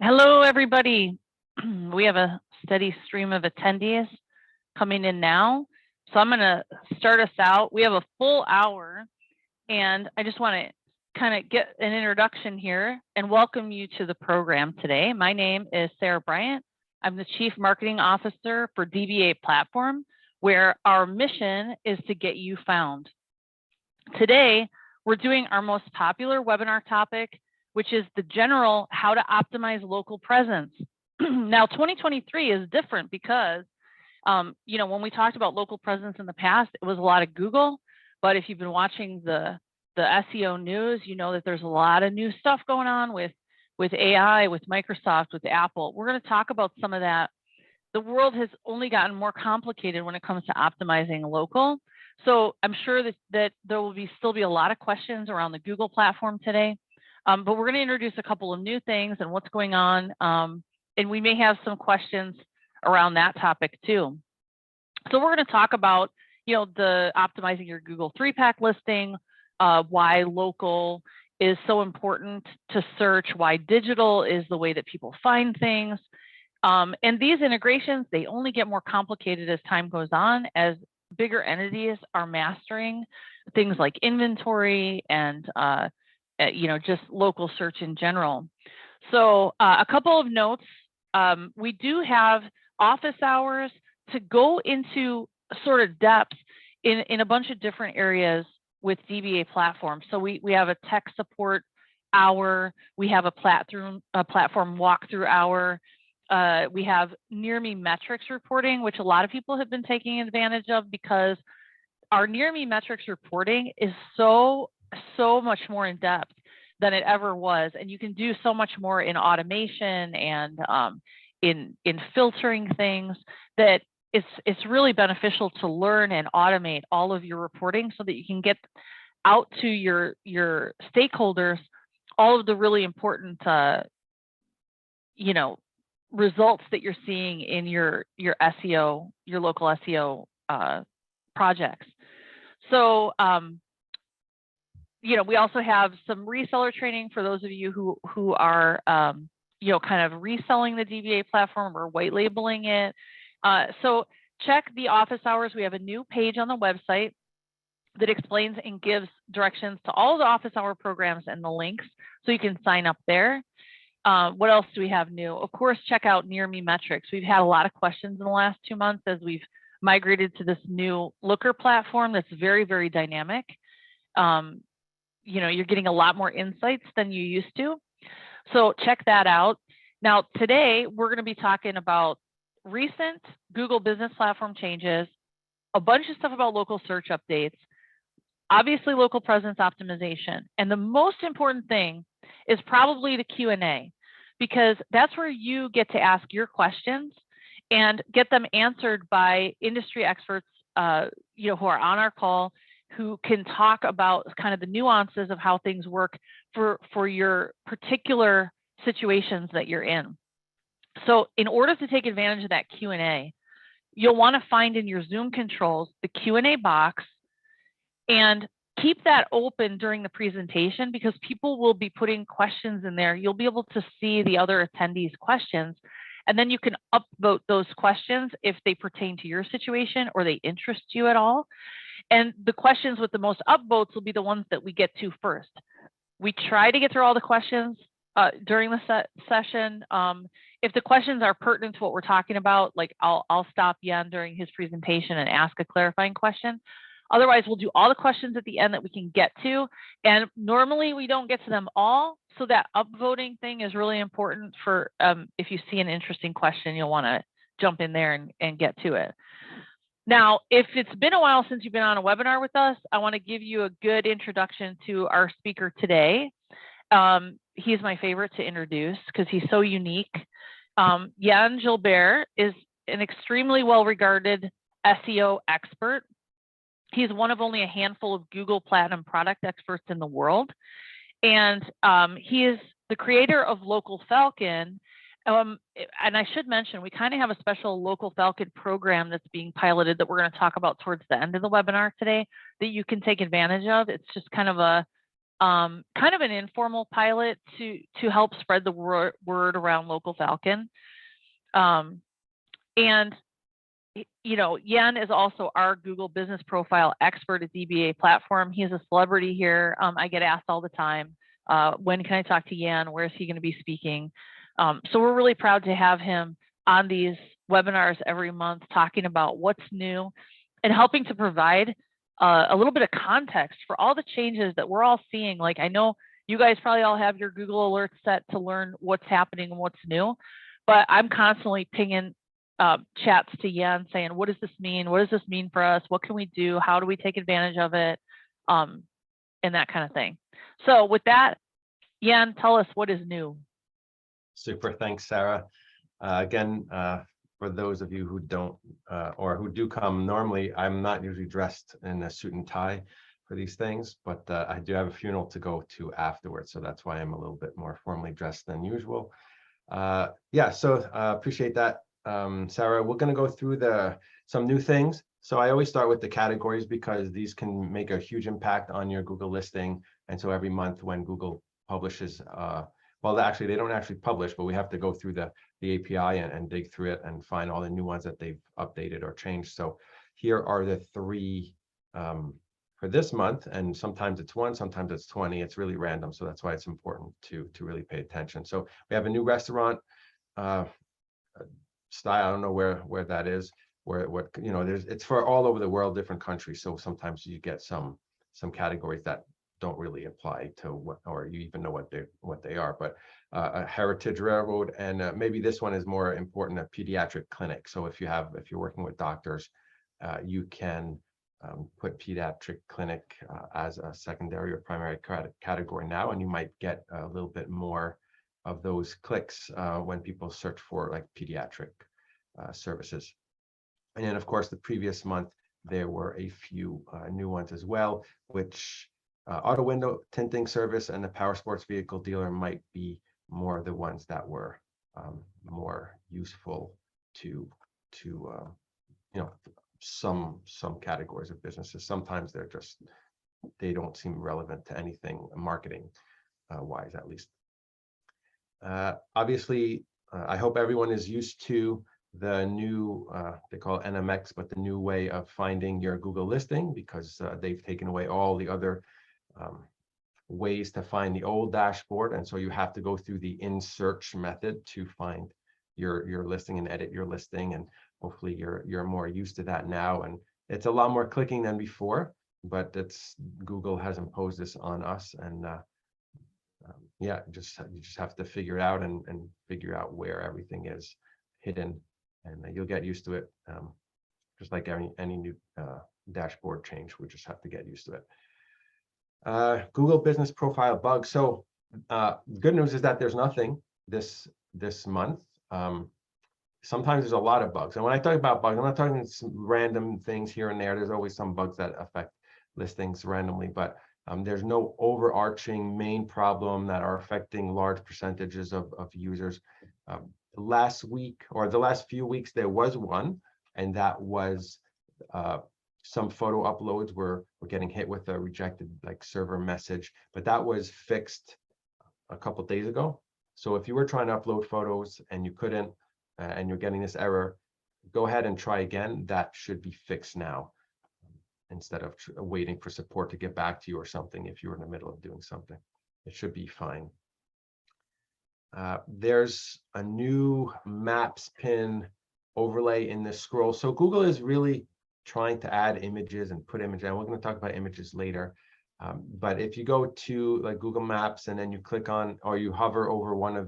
Hello, everybody. We have a steady stream of attendees coming in now. So I'm going to start us out. We have a full hour, and I just want to kind of get an introduction here and welcome you to the program today. My name is Sarah Bryant. I'm the Chief Marketing Officer for DBA Platform, where our mission is to get you found. Today, we're doing our most popular webinar topic, which is the general how to optimize local presence. Now, 2023 is different because, when we talked about local presence in the past, it was a lot of Google. But if you've been watching the SEO news, you know that there's a lot of new stuff going on with AI, with Microsoft, with Apple. We're going to talk about some of that. The world has only gotten more complicated when it comes to optimizing local. So I'm sure that there will still be a lot of questions around the Google platform today. But we're going to introduce a couple of new things and what's going on. And we may have some questions around that topic too. So we're going to talk about, the optimizing your Google 3-pack listing, why local is so important to search, why digital is the way that people find things. And these integrations, they only get more complicated as time goes on, as bigger entities are mastering things like inventory and just local search in general. So a couple of notes. We do have office hours to go into sort of depth in a bunch of different areas with DBA platform. So we have a tech support hour. We have a platform walkthrough hour. We have near me metrics reporting, which a lot of people have been taking advantage of because our near me metrics reporting is so much more in depth than it ever was. And you can do so much more in automation and in filtering things that it's really beneficial to learn and automate all of your reporting so that you can get out to your stakeholders all of the really important results that you're seeing in your SEO, your local SEO projects. So we also have some reseller training for those of you who are kind of reselling the DBA platform or white labeling it. So check the office hours. We have a new page on the website that explains and gives directions to all the office hour programs and the links, so you can sign up there. What else do we have new? Of course, check out Near Me Metrics. We've had a lot of questions in the last 2 months as we've migrated to this new Looker platform that's very, very dynamic. You're getting a lot more insights than you used to. So check that out. Now, today, we're going to be talking about recent Google Business Platform changes, a bunch of stuff about local search updates, obviously local presence optimization. And the most important thing is probably the Q&A, because that's where you get to ask your questions and get them answered by industry experts, who are on our call, who can talk about kind of the nuances of how things work for your particular situations that you're in. So in order to take advantage of that Q&A, you'll want to find in your Zoom controls the Q&A box and keep that open during the presentation, because people will be putting questions in there. You'll be able to see the other attendees' questions, and then you can upvote those questions if they pertain to your situation or they interest you at all. And the questions with the most upvotes will be the ones that we get to first. We try to get through all the questions during the session. If the questions are pertinent to what we're talking about, like I'll stop Jan during his presentation and ask a clarifying question. Otherwise, we'll do all the questions at the end that we can get to. And normally we don't get to them all. So that upvoting thing is really important for if you see an interesting question, you'll want to jump in there and get to it. Now, if it's been a while since you've been on a webinar with us, I want to give you a good introduction to our speaker today. He's my favorite to introduce because he's so unique. Jan Gilbert is an extremely well-regarded SEO expert. He's one of only a handful of Google Platinum product experts in the world. And he is the creator of Local Falcon. And I should mention, we kind of have a special Local Falcon program that's being piloted that we're going to talk about towards the end of the webinar today that you can take advantage of. It's just kind of a kind of an informal pilot to help spread the word around Local Falcon. And you know, Yen is also our Google business profile expert at DBA platform. He is a celebrity here. I get asked all the time, when can I talk to Yen? Where is he going to be speaking? So we're really proud to have him on these webinars every month, talking about what's new and helping to provide a little bit of context for all the changes that we're all seeing. Like, I know you guys probably all have your Google alerts set to learn what's happening and what's new, but I'm constantly pinging chats to Yen saying, what does this mean? What does this mean for us? What can we do? How do we take advantage of it? And that kind of thing. So with that, Yen, tell us what is new. Super, thanks, Sarah. Again, for those of you who don't or who do come, normally I'm not usually dressed in a suit and tie for these things, but I do have a funeral to go to afterwards, so that's why I'm a little bit more formally dressed than usual. Yeah, so appreciate that. Sarah, we're going to go through some new things. So I always start with the categories because these can make a huge impact on your Google listing. And so every month when Google publishes, well, actually, they don't actually publish, but we have to go through the API and dig through it and find all the new ones that they've updated or changed. So here are the 3 for this month, and sometimes it's 1, sometimes it's 20. It's really random, so that's why it's important to really pay attention. So we have a new restaurant style. I don't know where that is, what you know. It's for all over the world, different countries. So sometimes you get some categories that don't really apply to what, or you even know what they are. But a heritage railroad, and maybe this one is more important, a pediatric clinic. So if you're working with doctors, you can put pediatric clinic as a secondary or primary category now, and you might get a little bit more of those clicks when people search for like pediatric services. And then of course the previous month there were a few new ones as well, which auto window tinting service and the power sports vehicle dealer might be more the ones that were more useful to you know, some categories of businesses. Sometimes they don't seem relevant to anything marketing wise, at least. Obviously, I hope everyone is used to the new, they call it NMX, but the new way of finding your Google listing, because they've taken away all the other ways to find the old dashboard. And so you have to go through the in search method to find your listing and edit your listing. And hopefully you're more used to that now. And it's a lot more clicking than before, but Google has imposed this on us. And yeah, you just have to figure it out and figure out where everything is hidden, and you'll get used to it. Just like any new dashboard change, we just have to get used to it. Google Business Profile bug. So good news is that there's nothing this month. Sometimes there's a lot of bugs, and when I talk about bugs, I'm not talking some random things here and there. There's always some bugs that affect listings randomly, but there's no overarching main problem that are affecting large percentages of users. Last week, or the last few weeks, there was one, and that was some photo uploads were getting hit with a rejected like server message, but that was fixed a couple of days ago. So if you were trying to upload photos and you couldn't, and you're getting this error, go ahead and try again. That should be fixed now, instead of waiting for support to get back to you or something. If you're in the middle of doing something, it should be fine. There's a new maps pin overlay in this scroll. So Google is really trying to add images and put images, and we're going to talk about images later. But if you go to like Google Maps and then you click on, or you hover over one of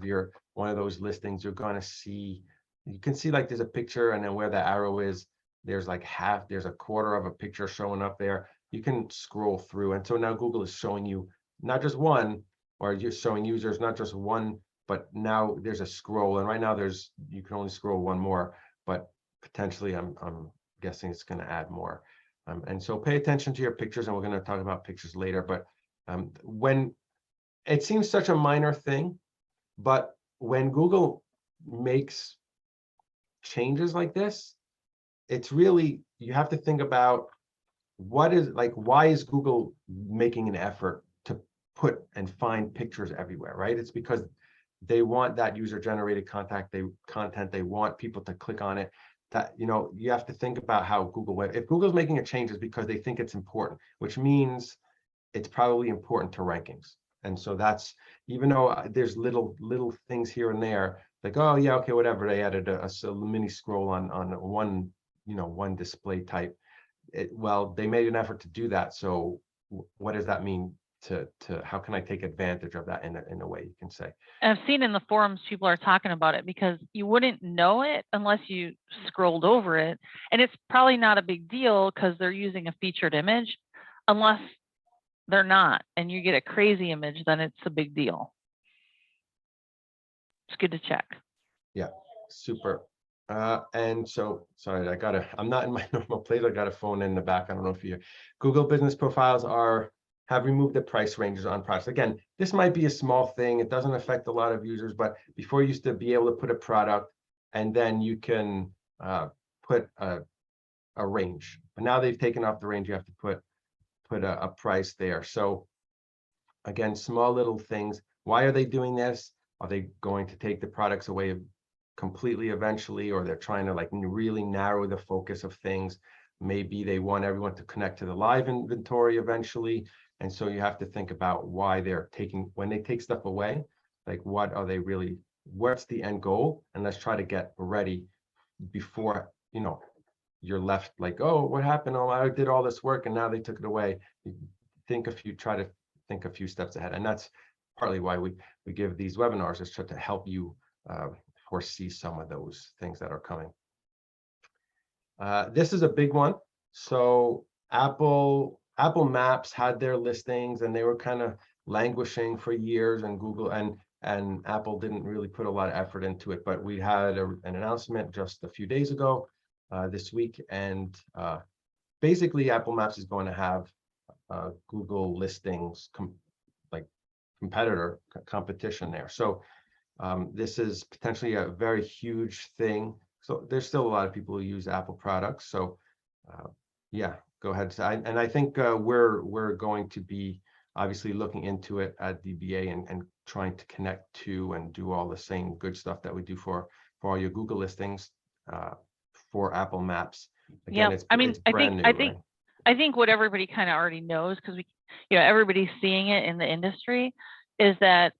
those listings, you're going to see, you can see like there's a picture, and then where the arrow is, there's like there's a quarter of a picture showing up there. You can scroll through, and so now Google is showing you not just one, or you're showing users not just one, but now there's a scroll, and right now you can only scroll one more, but potentially I'm guessing it's going to add more. And so pay attention to your pictures, and we're going to talk about pictures later. But when it seems such a minor thing, but when Google makes changes like this, it's really, you have to think about why is Google making an effort to put and find pictures everywhere, right? It's because they want that user-generated content. They want people to click on it. That, you know, you have to think about how if Google's making a change, it's because they think it's important, which means it's probably important to rankings. And so that's, even though there's little things here and there, like, oh yeah, okay, whatever. They added a mini scroll on one, you know, one display type. Well, they made an effort to do that. So what does that mean to how can I take advantage of that in a way, you can say? I've seen in the forums people are talking about it because you wouldn't know it unless you scrolled over it. And it's probably not a big deal because they're using a featured image, unless they're not, and you get a crazy image, then it's a big deal. It's good to check. Yeah, super. And so, sorry, I'm not in my normal place. I got a phone in the back. I don't know if you, Google business profiles have removed the price ranges on products. Again, this might be a small thing. It doesn't affect a lot of users, but before you used to be able to put a product and then you can put a range. But now they've taken off the range. You have to put a price there. So again, small little things. Why are they doing this? Are they going to take the products away completely eventually, or they're trying to like really narrow the focus of things? Maybe they want everyone to connect to the live inventory eventually. And so you have to think about why they're taking, when they take stuff away, like what are they really, what's the end goal? And let's try to get ready before, you know, you're left like, oh, what happened? Oh, I did all this work and now they took it away. Try to think a few steps ahead. And that's partly why we give these webinars, is to help you foresee some of those things that are coming. This is a big one. So Apple Maps had their listings and they were kind of languishing for years, and Google and Apple didn't really put a lot of effort into it. But we had an announcement just a few days ago, this week, and basically Apple Maps is going to have Google listings competition there. So this is potentially a very huge thing. So there's still a lot of people who use Apple products. So yeah, go ahead. And I think we're going to be obviously looking into it at DBA and trying to connect to and do all the same good stuff that we do for all your Google listings for Apple Maps. Again, I mean, I think what everybody kind of already knows, because everybody's seeing it in the industry, is that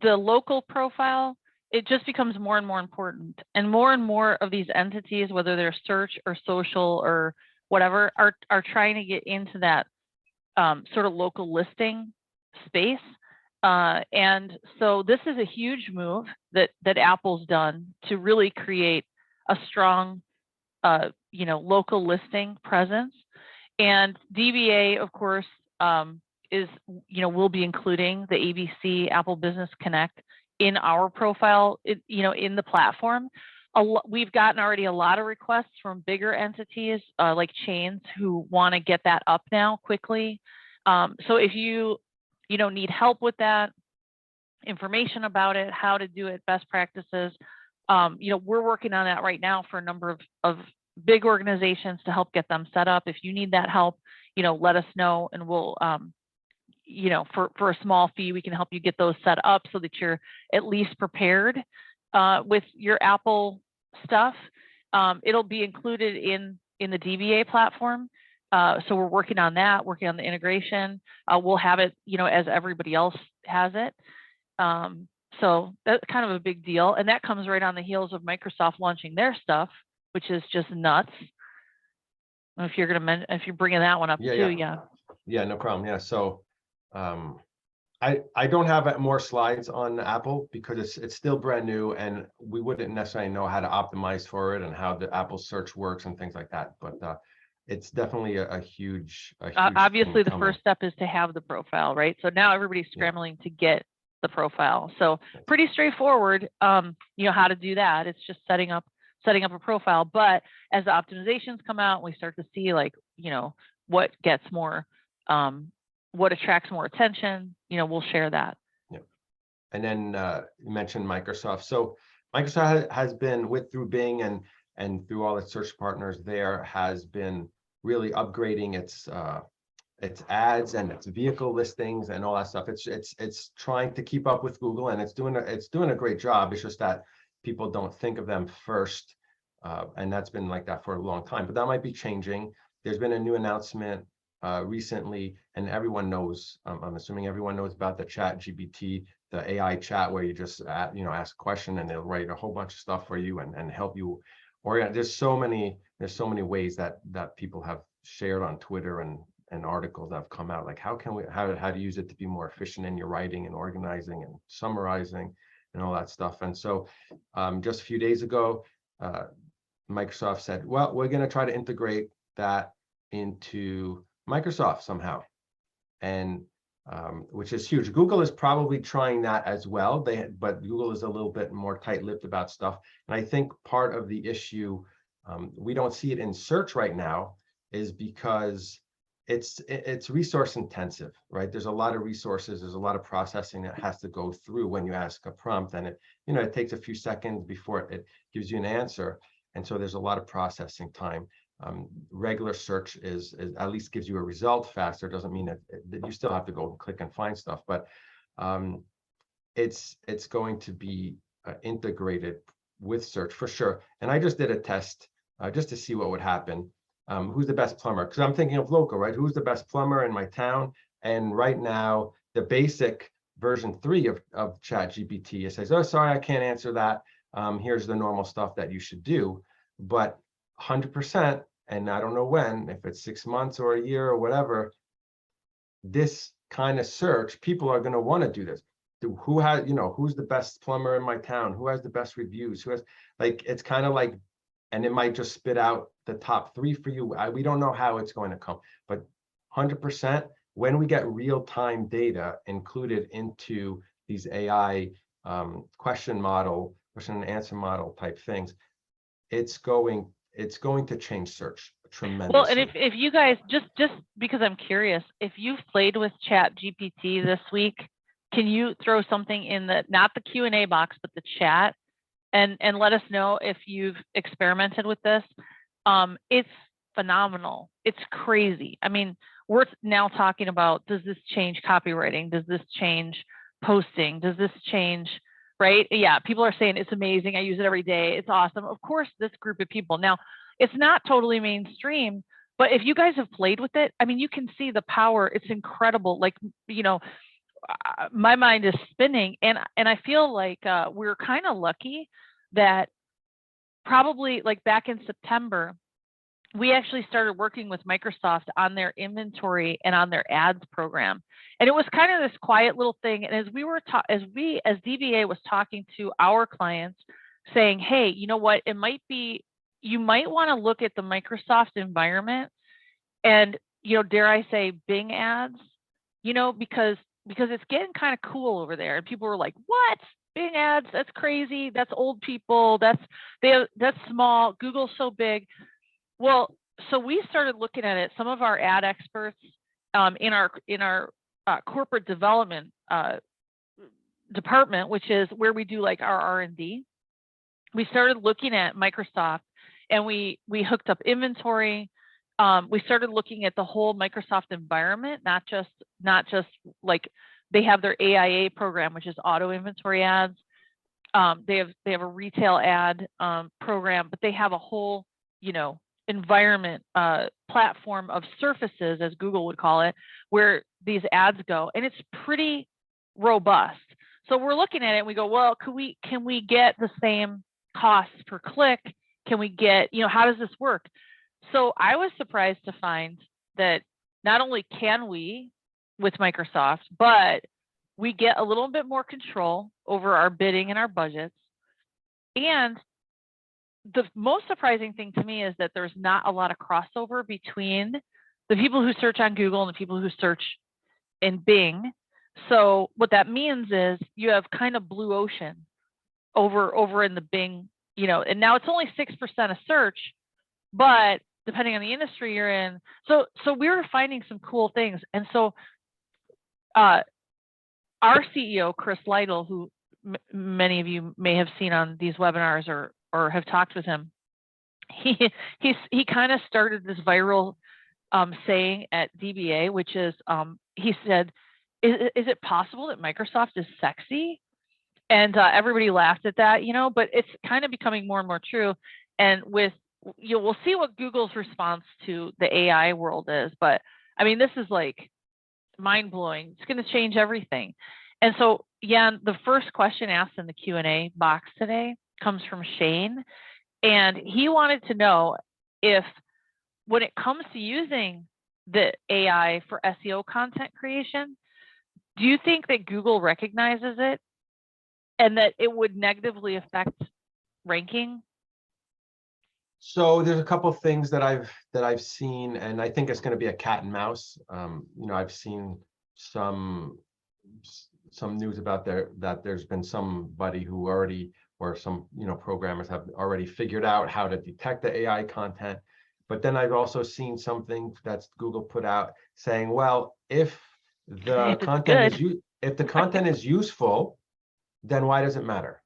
the local profile, it just becomes more and more important, and more of these entities, whether they're search or social or whatever, are trying to get into that sort of local listing space. And so this is a huge move that Apple's done to really create a strong local listing presence. And DBA, of course, will be including the ABC Apple Business Connect in our profile, in the platform. We've gotten already a lot of requests from bigger entities like chains who want to get that up now quickly. So if you need help with that, information about it, how to do it, best practices, we're working on that right now for a number of big organizations to help get them set up. If you need that help, let us know, and we'll for a small fee, we can help you get those set up so that you're at least prepared with your Apple stuff. It'll be included in the DBA platform. So we're working on that, working on the integration. We'll have it, as everybody else has it. So that's kind of a big deal. And that comes right on the heels of Microsoft launching their stuff, which is just nuts. If you're if you're bringing that one up too, yeah, no problem. Yeah, so I don't have more slides on Apple because it's still brand new, and we wouldn't necessarily know how to optimize for it and how the Apple search works and things like that. But it's definitely a huge obviously the first step is to have the profile, right? So now everybody's scrambling to get the profile. So pretty straightforward, how to do that. It's just setting up a profile. But as the optimizations come out, we start to see what gets more, what attracts more attention, we'll share that. Yeah. And then you mentioned Microsoft. So Microsoft has been through Bing and through all its search partners there, has been really upgrading its it's ads and it's vehicle listings and all that stuff. It's trying to keep up with Google, and it's doing a great job. It's just that people don't think of them first, and that's been like that for a long time. But that might be changing. There's been a new announcement recently, and everyone knows. I'm assuming everyone knows about the Chat GPT, the AI chat, where you just ask a question and they'll write a whole bunch of stuff for you and help you. Or there's so many ways that people have shared on Twitter and articles that have come out, like how to use it to be more efficient in your writing and organizing and summarizing and all that stuff. And so just a few days ago, Microsoft said, well, we're going to try to integrate that into Microsoft somehow, and which is huge. Google is probably trying that as well. But Google is a little bit more tight-lipped about stuff. And I think part of the issue, we don't see it in search right now, is because it's resource intensive, right? There's a lot of resources, there's a lot of processing that has to go through when you ask a prompt, and it takes a few seconds before it gives you an answer. And so there's a lot of processing time. Regular search is at least gives you a result faster. Doesn't mean that you still have to go and click and find stuff, but it's going to be integrated with search for sure. And I just did a test just to see what would happen. Who's the best plumber? Because I'm thinking of local, right? Who's the best plumber in my town? And right now, the basic version 3 of ChatGPT, it says, oh, sorry, I can't answer that. Here's the normal stuff that you should do. But 100%, and I don't know when, if it's 6 months or a year or whatever, this kind of search, people are going to want to do this. Who has, who's the best plumber in my town? Who has the best reviews? Who has, like, it's kind of like, and it might just spit out the top 3 for you. We don't know how it's going to come, but 100%, when we get real-time data included into these AI question and answer model type things, it's going to change search tremendously. Well, and if you guys, just because I'm curious, if you've played with Chat GPT this week, can you throw something in not the Q&A box, but the chat, and let us know if you've experimented with this? It's phenomenal. It's crazy. I mean, we're now talking about, does this change copywriting? Does this change posting? Does this change, right? Yeah, people are saying it's amazing. I use it every day. It's awesome. Of course, this group of people. Now, it's not totally mainstream, but if you guys have played with it, I mean, you can see the power. It's incredible. Like, my mind is spinning, and I feel like we're kind of lucky that probably like back in September, we actually started working with Microsoft on their inventory and on their ads program. And it was kind of this quiet little thing. And as DBA was talking to our clients saying, hey, you know what, you might want to look at the Microsoft environment and, dare I say, Bing ads, because it's getting kind of cool over there. And people were like, what? Bing ads? That's crazy. That's old people. That's small. Google's so big. Well, so we started looking at it. Some of our ad experts in our corporate development department, which is where we do like our R&D, we started looking at Microsoft, and we hooked up inventory. We started looking at the whole Microsoft environment, not just like they have their AIA program, which is auto inventory ads. They have a retail ad program, but they have a whole environment platform of surfaces, as Google would call it, where these ads go, and it's pretty robust. So we're looking at it and we go, well, can we get the same costs per click? Can we get, how does this work? So I was surprised to find that not only can we with Microsoft, but we get a little bit more control over our bidding and our budgets. And the most surprising thing to me is that there's not a lot of crossover between the people who search on Google and the people who search in Bing. So what that means is you have kind of blue ocean over in the Bing, and now it's only 6% of search, but depending on the industry you're in. So we were finding some cool things. And so our CEO, Chris Lytle, who many of you may have seen on these webinars or have talked with him, he kind of started this viral saying at DBA, which is he said, is it possible that Microsoft is sexy? And everybody laughed at that, but it's kind of becoming more and more true. And we'll see what Google's response to the AI world is. But I mean, this is like mind blowing. It's going to change everything. And so, the first question asked in the Q&A box today comes from Shane. And he wanted to know if, when it comes to using the AI for SEO content creation, do you think that Google recognizes it and that it would negatively affect ranking? So there's a couple of things that I've seen, and I think it's going to be a cat and mouse. I've seen some news about that there's been somebody who already, or some programmers have already figured out how to detect the AI content. But then I've also seen something that's Google put out saying, well, if the content is useful, then why does it matter?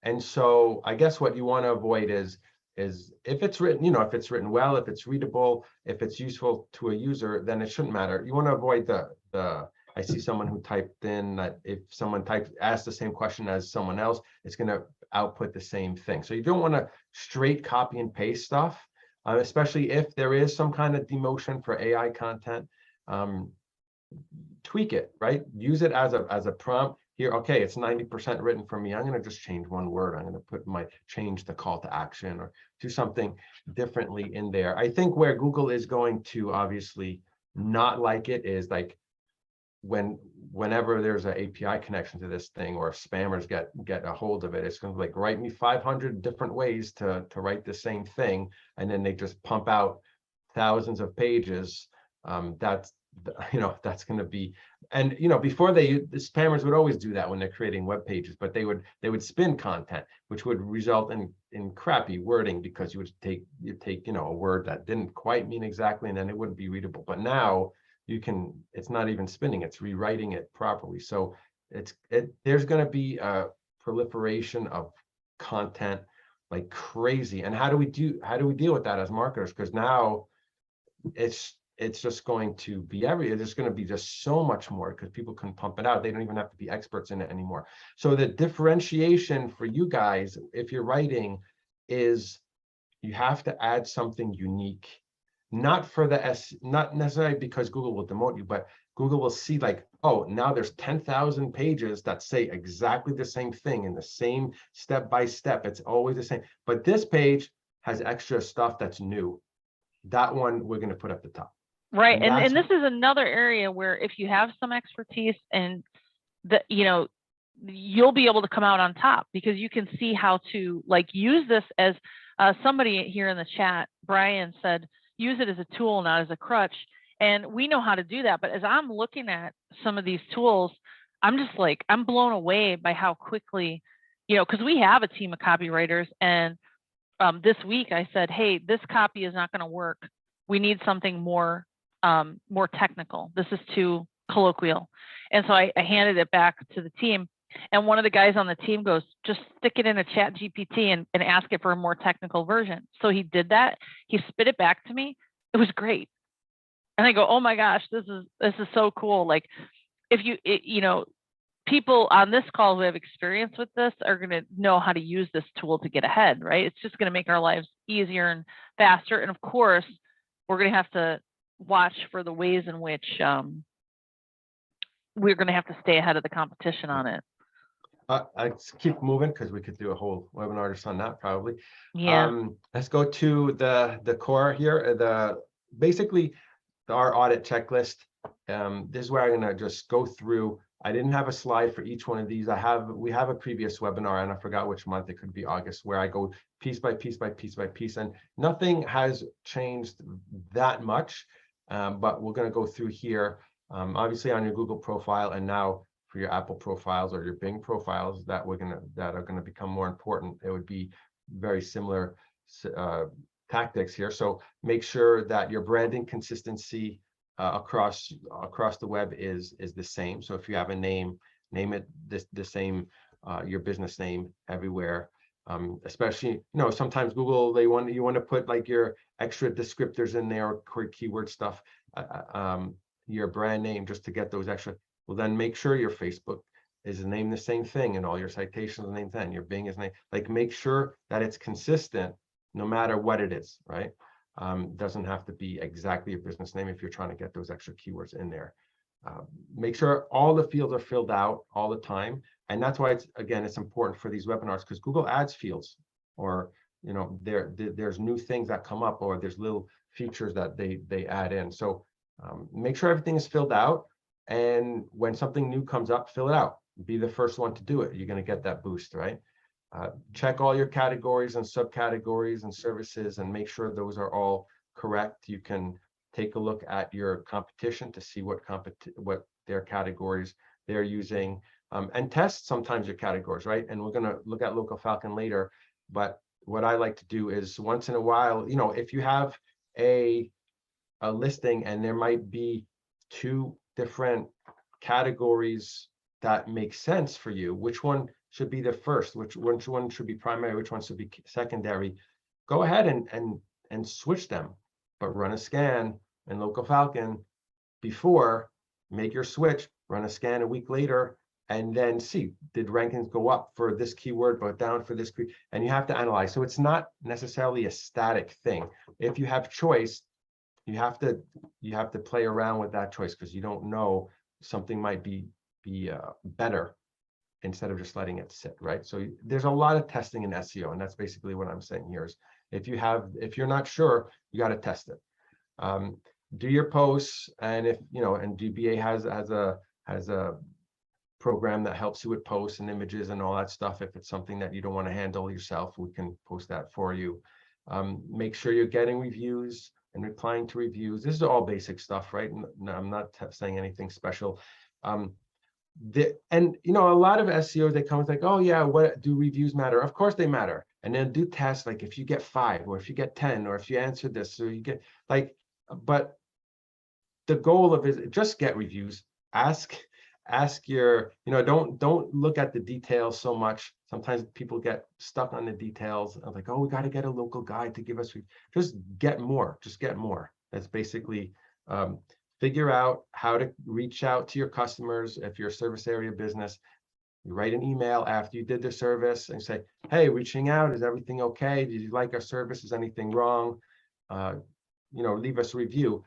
And so I guess what you want to avoid is if it's written, if it's written well, if it's readable, if it's useful to a user, then it shouldn't matter. You want to avoid I see someone who typed in that if someone asks the same question as someone else, it's going to output the same thing. So you don't want to straight copy and paste stuff, especially if there is some kind of demotion for AI content. Tweak it, right? Use it as a prompt. Here, okay, it's 90% written for me. I'm going to just change one word. I'm going to change the call to action or do something differently in there. I think where Google is going to obviously not like it is like whenever there's an API connection to this thing, or spammers get a hold of it, it's going to like, write me 500 different ways to write the same thing, and then they just pump out thousands of pages. That's going to be, and before the spammers would always do that when they're creating web pages, but they would spin content, which would result in crappy wording, because you take a word that didn't quite mean exactly, and then it wouldn't be readable. But now it's not even spinning, it's rewriting it properly. So there's going to be a proliferation of content like crazy. And how do we deal with that as marketers? Because now it's just going to be there's going to be just so much more, because people can pump it out. They don't even have to be experts in it anymore. So the differentiation for you guys, if you're writing, is you have to add something unique, not necessarily because Google will demote you, but Google will see like, oh, now there's 10,000 pages that say exactly the same thing in the same step by step. It's always the same, but this page has extra stuff that's new. That one we're going to put at the top. Right. And this is another area where if you have some expertise, and you'll be able to come out on top, because you can see how to use this as somebody here in the chat, Brian, said, use it as a tool, not as a crutch. And we know how to do that. But as I'm looking at some of these tools, I'm just I'm blown away by how quickly, because we have a team of copywriters. And this week I said, hey, this copy is not going to work. We need something more technical. This is too colloquial. And so I handed it back to the team. And one of the guys on the team goes, just stick it in a chat GPT and ask it for a more technical version. So he did that. He spit it back to me. It was great. And I go, oh my gosh, this is so cool. Like if people on this call who have experience with this are going to know how to use this tool to get ahead, right? It's just going to make our lives easier and faster. And of course, we're going to have to watch for the ways in which we're going to have to stay ahead of the competition on it. I keep moving, because we could do a whole webinar just on that probably. Yeah. Let's go to the core here. Basically our audit checklist. This is where I'm going to just go through. I didn't have a slide for each one of these. We have a previous webinar, and I forgot which month, it could be August, where I go piece by piece by piece by piece, and nothing has changed that much. But we're going to go through here, obviously on your Google profile, and now for your Apple profiles or your Bing profiles that are going to become more important. It would be very similar tactics here. So make sure that your branding consistency across the web is the same. So if you have a name it the same, your business name everywhere. Especially, sometimes Google, you want to put like your extra descriptors in there, or quick keyword stuff, your brand name, just to get those extra. Well, then make sure your Facebook is named the same thing, and all your citations are named then. Your Bing is named, like, make sure that it's consistent no matter what it is, right? Doesn't have to be exactly your business name if you're trying to get those extra keywords in there. Make sure all the fields are filled out all the time. And that's why it's important for these webinars, because Google Ads fields, or there's new things that come up, or there's little features that they add in. So make sure everything is filled out, and when something new comes up, fill it out. Be the first one to do it. You're going to get that boost, right? Check all your categories and subcategories and services, and make sure those are all correct. You can take a look at your competition to see what their categories they're using, and test sometimes your categories, right? And we're going to look at Local Falcon later, but what I like to do is once in a while, if you have a listing and there might be 2 different categories that make sense for you, which one should be the first, which one should be primary, which one should be secondary, go ahead and switch them, but run a scan in Local Falcon before, make your switch, run a scan a week later, and then see, did rankings go up for this keyword but down for this keyword? And you have to analyze. So it's not necessarily a static thing. If you have choice, you have to play around with that choice, because you don't know, something might be better instead of just letting it sit, right? So there's a lot of testing in SEO, and that's basically what I'm saying here is, if you're not sure, you got to test it. Do your posts, and if and DBA has a program that helps you with posts and images and all that stuff. If it's something that you don't want to handle yourself, we can post that for you. Make sure you're getting reviews and replying to reviews. This is all basic stuff, right? No, I'm not saying anything special. And a lot of SEOs, they come with like, oh yeah, what do reviews matter? Of course they matter. And then do tests, like if you get 5, or if you get 10, or if you answer this, or you get like, but the goal of it, just get reviews. Ask your, don't look at the details so much. Sometimes people get stuck on the details of like, oh, we got to get a local guide to give us, just get more. That's basically, figure out how to reach out to your customers. If you're a service area business, you write an email after you did the service and say, hey, reaching out, is everything okay? Did you like our service? Is anything wrong? Leave us a review.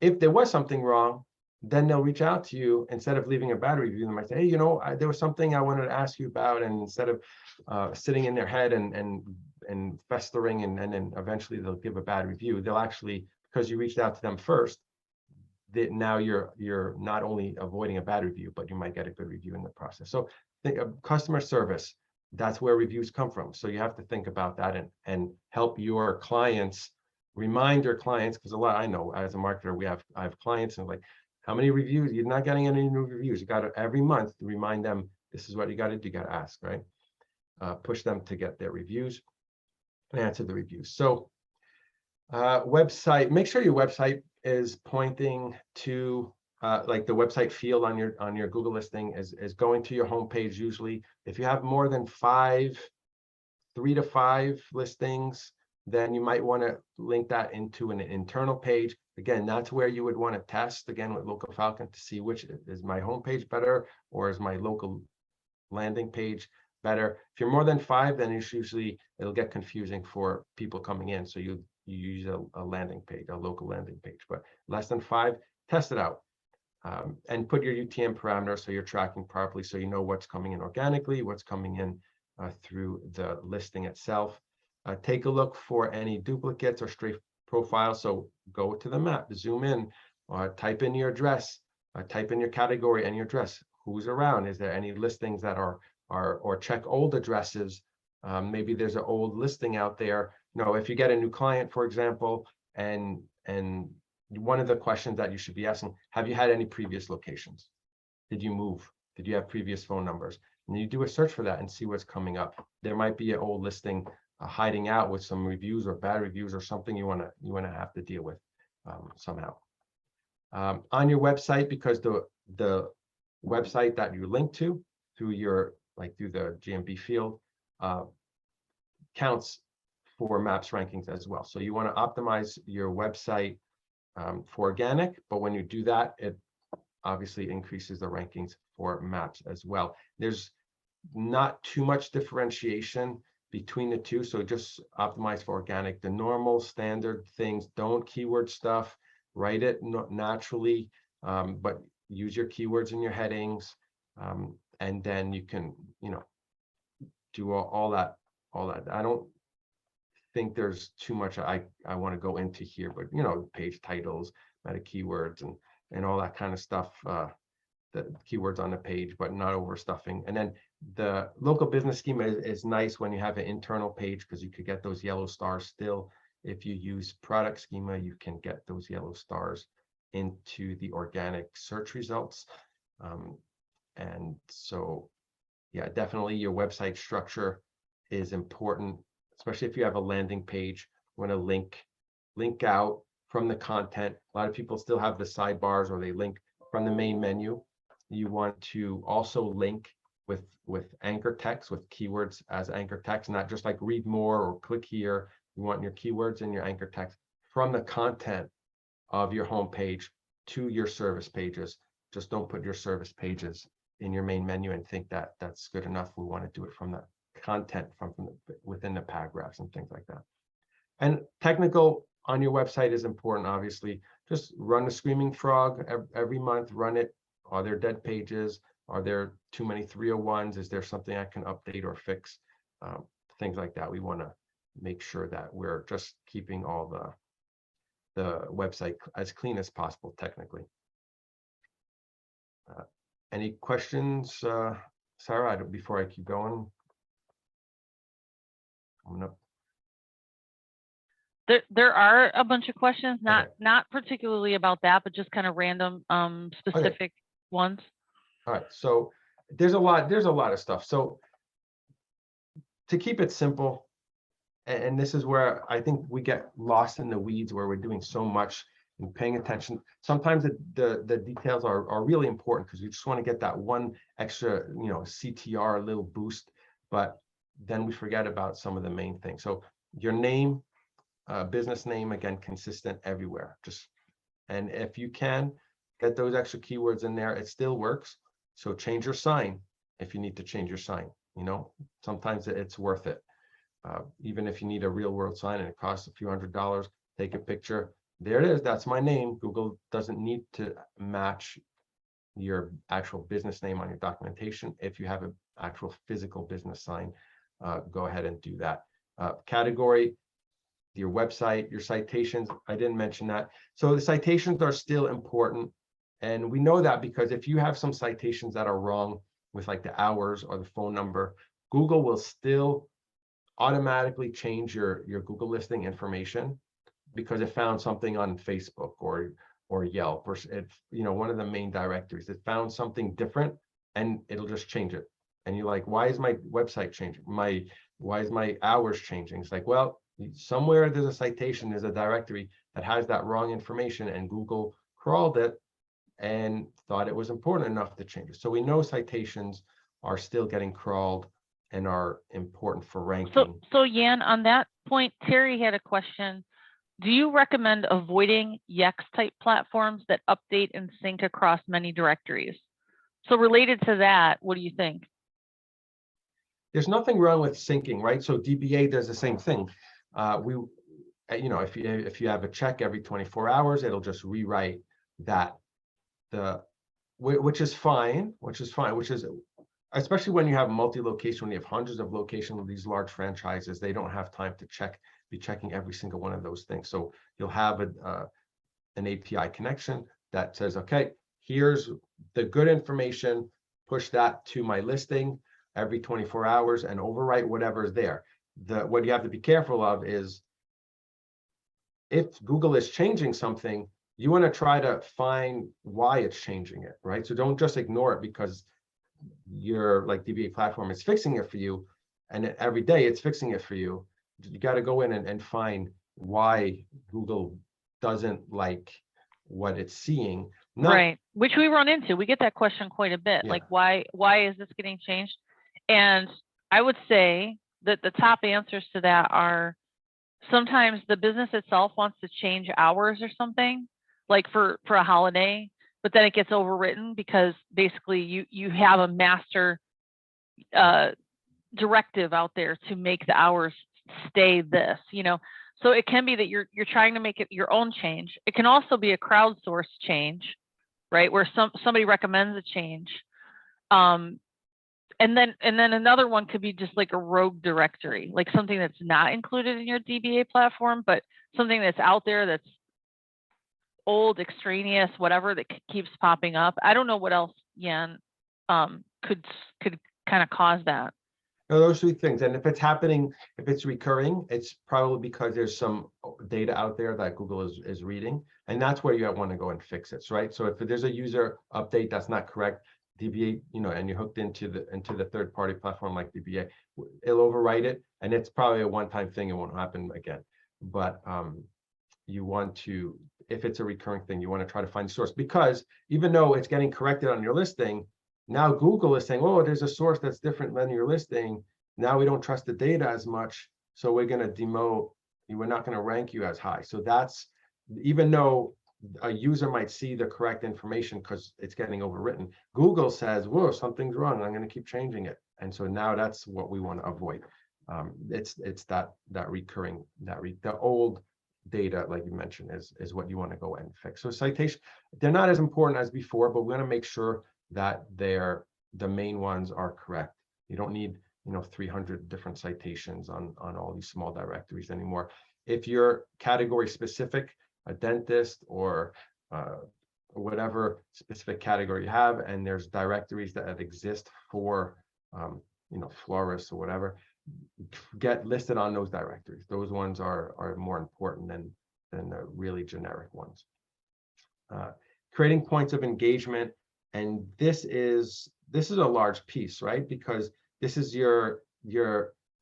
If there was something wrong, then they'll reach out to you. Instead of leaving a bad review, they might say, hey, there was something I wanted to ask you about. And instead of sitting in their head and festering, and then eventually they'll give a bad review, they'll actually, because you reached out to them first, that now you're not only avoiding a bad review, but you might get a good review in the process. So think of customer service. That's where reviews come from. So you have to think about that and help your clients, remind your clients, because I know as a marketer, I have clients and like, how many reviews? You're not getting any new reviews. You got to every month to remind them, this is what you got to do. You got to ask, right? Push them to get their reviews and answer the reviews. So website, make sure your website is pointing to like the website field on your Google listing is going to your homepage. Usually, if you have more than 3 to 5 listings, then you might want to link that into an internal page. Again, that's where you would want to test again with Local Falcon to see which is my homepage better, or is my local landing page better. If you're more than 5, then it's usually, it'll get confusing for people coming in. So you use a landing page, a local landing page, but less than 5, test it out. And put your UTM parameters so you're tracking properly, so you know what's coming in organically, what's coming in through the listing itself. Take a look for any duplicates or stray profiles. So go to the map, zoom in, type in your address, type in your category and your address. Who's around? Is there any listings that are or check old addresses? Maybe there's an old listing out there. If you get a new client, for example, and one of the questions that you should be asking, have you had any previous locations? Did you move? Did you have previous phone numbers? And you do a search for that and see what's coming up. There might be an old listing hiding out with some reviews or bad reviews or something you want to have to deal with somehow. On your website, because the website that you link to through the GMB field, counts for maps rankings as well. So you want to optimize your website for organic, but when you do that, it obviously increases the rankings for maps as well. There's not too much differentiation between the two, so just optimize for organic. The normal standard things, don't keyword stuff, write it naturally, but use your keywords in your headings, and then you can, do all that. I don't think there's too much I want to go into here, but page titles, meta keywords, and all that kind of stuff, the keywords on the page, but not overstuffing. And then the local business schema is nice when you have an internal page, because you could get those yellow stars still. If you use product schema, you can get those yellow stars into the organic search results. And so, yeah, definitely your website structure is important, especially if you have a landing page. You want to link out from the content. A lot of people still have the sidebars, or they link from the main menu. You want to also link with anchor text, with keywords as anchor text, not just like read more or click here. You want your keywords and your anchor text from the content of your home page to your service pages. Just don't put your service pages in your main menu and think that that's good enough. We want to do it from the content from within the paragraphs and things like that. And technical on your website is important, obviously. Just run the screaming frog every month, run it. Are there dead pages? Are there too many 301s? Is there something I can update or fix? Things like that. We want to make sure that we're just keeping all the website as clean as possible technically. Any questions, Sarah, before I keep going? There are a bunch of questions, not particularly about that, but just kind of random specific ones. All right, so there's a lot of stuff. So to keep it simple, and this is where I think we get lost in the weeds, where we're doing so much and paying attention. Sometimes the details are really important, because you just want to get that one extra, CTR, little boost, but then we forget about some of the main things. So your name, business name, again, consistent everywhere. And if you can get those extra keywords in there, it still works. So change your sign if you need to change your sign. Sometimes it's worth it. Even if you need a real world sign and it costs a few $100s, take a picture. There it is. That's my name. Google doesn't need to match your actual business name on your documentation. If you have an actual physical business sign, go ahead and do that. Category, your website, your citations. I didn't mention that. So the citations are still important. And we know that because if you have some citations that are wrong with like the hours or the phone number, Google will still automatically change your Google listing information, because it found something on Facebook or Yelp, or one of the main directories. It found something different, and it'll just change it. And you're like, why is my website changing? Why is my hours changing? It's like, well, somewhere there's a citation, there's a directory that has that wrong information, and Google crawled it and thought it was important enough to change it. So we know citations are still getting crawled and are important for ranking. So Jan, on that point, Terry had a question. Do you recommend avoiding Yext type platforms that update and sync across many directories? So related to that, what do you think? There's nothing wrong with syncing, right? So DBA does the same thing. If you have a check every 24 hours, it'll just rewrite that, which is fine, especially when you have multi-location, when you have hundreds of locations with these large franchises, they don't have time to be checking every single one of those things. So you'll have an API connection that says, okay, here's the good information, push that to my listing every 24 hours and overwrite whatever is there. What you have to be careful of is, if Google is changing something, you want to try to find why it's changing it, right? So don't just ignore it because your DBA platform is fixing it for you, and every day it's fixing it for you. You got to go in and find why Google doesn't like what it's seeing. Right, which we run into. We get that question quite a bit. Yeah. Like, why is this getting changed? And I would say the top answers to that are sometimes the business itself wants to change hours or something, like for a holiday, but then it gets overwritten because basically you have a master directive out there to make the hours stay this, So it can be that you're trying to make it your own change. It can also be a crowdsourced change, right? Where somebody recommends a change. And then another one could be just like a rogue directory, like something that's not included in your DBA platform, but something that's out there that's old, extraneous, whatever, that keeps popping up. I don't know what else, Jan, could kind of cause that. No, those three things. And if it's happening, if it's recurring, it's probably because there's some data out there that Google is reading. And that's where you want to go and fix it, right? So if there's a user update that's not correct, DBA, and you're hooked into the third-party platform like DBA, it'll overwrite it. And it's probably a one-time thing. It won't happen again. But you want to, if it's a recurring thing, you want to try to find the source, because even though it's getting corrected on your listing, now Google is saying, oh, there's a source that's different than your listing. Now we don't trust the data as much, so we're going to demote. We're not going to rank you as high. So that's, even though a user might see the correct information because it's getting overwritten, Google says, whoa, something's wrong, I'm going to keep changing it. And so now that's what we want to avoid. It's that recurring, the old data, like you mentioned, is what you want to go and fix. So citation, they're not as important as before, but we want to make sure that the main ones are correct. You don't need 300 different citations on all these small directories anymore. If you're category specific, a dentist or whatever specific category you have, and there's directories that exist for florists or whatever, get listed on those directories. Those ones are more important than the really generic ones. Creating points of engagement. And this is a large piece, right? Because this is your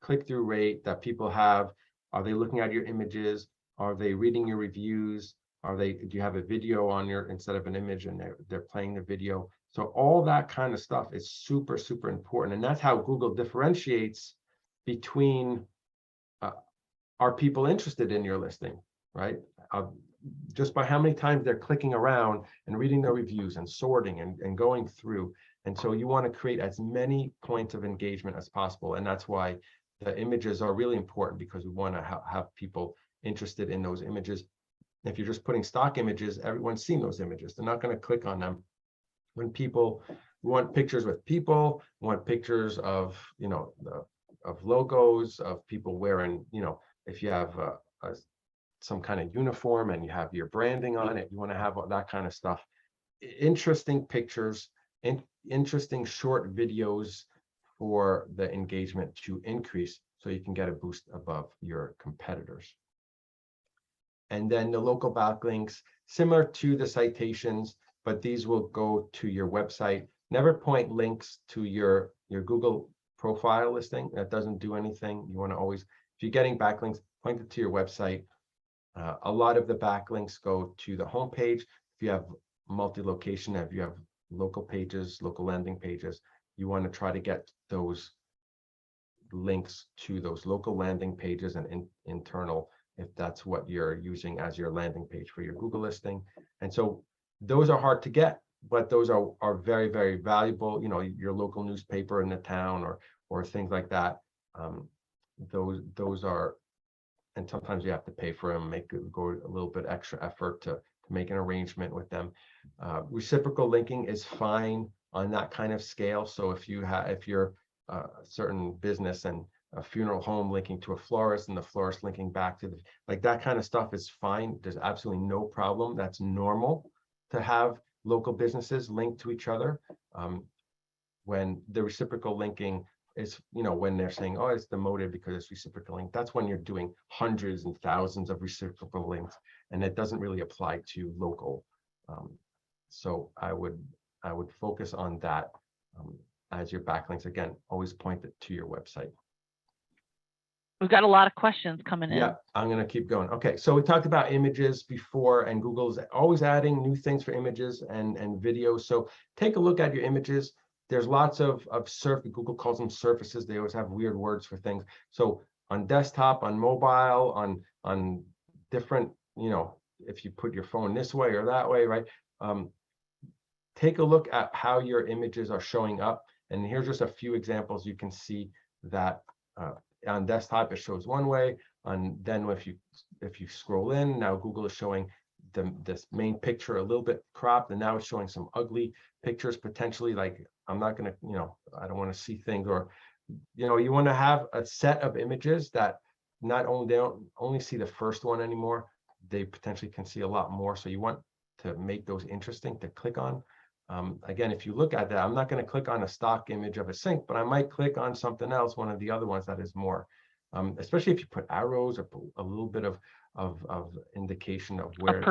click-through rate that people have. Are they looking at your images? Are they reading your reviews? Do you have a video on your, instead of an image, and they're playing the video? So all that kind of stuff is super, super important. And that's how Google differentiates between are people interested in your listing, right? Just by how many times they're clicking around and reading the reviews and sorting and going through. And so you want to create as many points of engagement as possible. And that's why the images are really important, because we want to have people interested in those images. If you're just putting stock images, everyone's seen those images. They're not going to click on them. When people want pictures with people, want pictures of, of logos, of people wearing, if you have some kind of uniform and you have your branding on it, you want to have that kind of stuff. Interesting pictures, interesting short videos for the engagement to increase, so you can get a boost above your competitors. And then the local backlinks, similar to the citations, but these will go to your website. Never point links to your Google profile listing. That doesn't do anything. You want to always, if you're getting backlinks, point it to your website. A lot of the backlinks go to the homepage. If you have multi-location, if you have local pages, local landing pages, you want to try to get those links to those local landing pages and internal, if that's what you're using as your landing page for your Google listing. And so those are hard to get, but those are very, very valuable. Your local newspaper in the town or things like that. Those are, and sometimes you have to pay for them, go a little bit extra effort to make an arrangement with them. Reciprocal linking is fine on that kind of scale. So if you're a certain business and a funeral home linking to a florist and the florist linking back to that kind of stuff is fine. There's absolutely no problem. That's normal to have local businesses linked to each other. When the reciprocal linking is, when they're saying, oh, it's demoted because it's reciprocal link, that's when you're doing hundreds and thousands of reciprocal links, and it doesn't really apply to local. So I would focus on that as your backlinks. Again, always point it to your website. We've got a lot of questions coming in. Yeah, I'm going to keep going. Okay, so we talked about images before, and Google's always adding new things for images and videos. So take a look at your images. there's lots of Google calls them surfaces. They always have weird words for things. So on desktop, on mobile, on different, if you put your phone this way or that way, right? Take a look at how your images are showing up. And here's just a few examples. You can see that on desktop, it shows one way. Then if you scroll in, now Google is showing this main picture a little bit cropped, and now it's showing some ugly pictures potentially. Like, I'm not going to, I don't want to see things, or, you want to have a set of images that they don't only see the first one anymore. They potentially can see a lot more. So you want to make those interesting to click on. Again, if you look at that, I'm not going to click on a stock image of a sink, but I might click on something else, one of the other ones that is more, especially if you put arrows or a little bit of indication of where a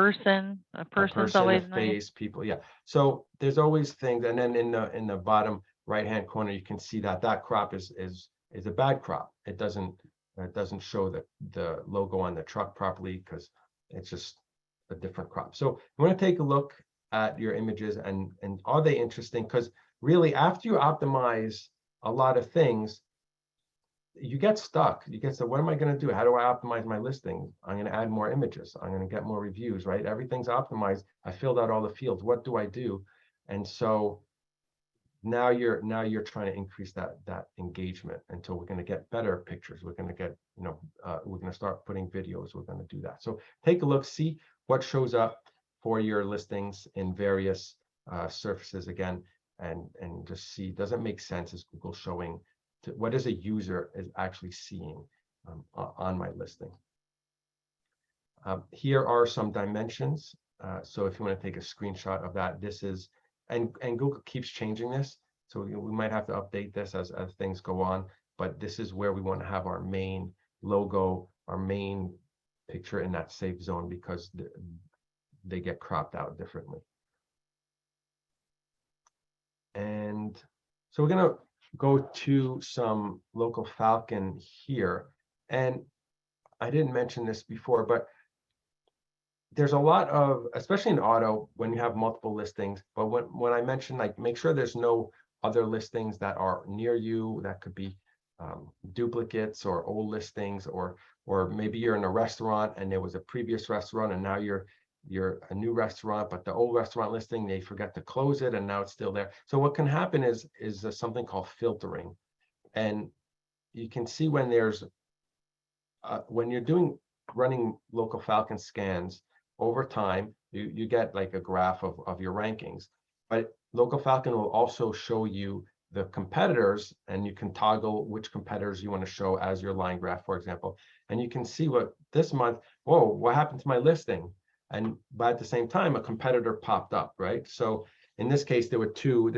person's always a nice. face, people. Yeah. So there's always things. And then in the bottom right-hand corner, you can see that crop is a bad crop. It doesn't show the logo on the truck properly because it's just a different crop. So you want to take a look at your images and are they interesting? Because really, after you optimize a lot of things, you get stuck. You get, so what am I going to do? How do I optimize my listing? I'm going to add more images. I'm going to get more reviews, right? Everything's optimized. I filled out all the fields. What do I do? And so now you're trying to increase that engagement until we're going to get better pictures. We're going to get, we're going to start putting videos. We're going to do that. So take a look, see what shows up for your listings in various surfaces again, and just see, does it make sense? Is Google showing what is a user is actually seeing on my listing? Here are some dimensions. So if you want to take a screenshot of that, this is, and Google keeps changing this. So we might have to update this as things go on, but this is where we want to have our main logo, our main picture in that safe zone, because they get cropped out differently. And so we're going to go to some Local Falcon here. And I didn't mention this before, but there's a lot of, especially in auto, when you have multiple listings, but when I mentioned, like, make sure there's no other listings that are near you. That could be duplicates or old listings, or maybe you're in a restaurant and there was a previous restaurant and now you're a new restaurant, but the old restaurant listing, they forgot to close it and now it's still there. So what can happen is something called filtering. And you can see when there's when you're running Local Falcon scans over time, you get like a graph of your rankings, but Local Falcon will also show you the competitors, and you can toggle which competitors you want to show as your line graph, for example. And you can see what this month, whoa, what happened to my listing? But at the same time, a competitor popped up, right? So in this case, there were two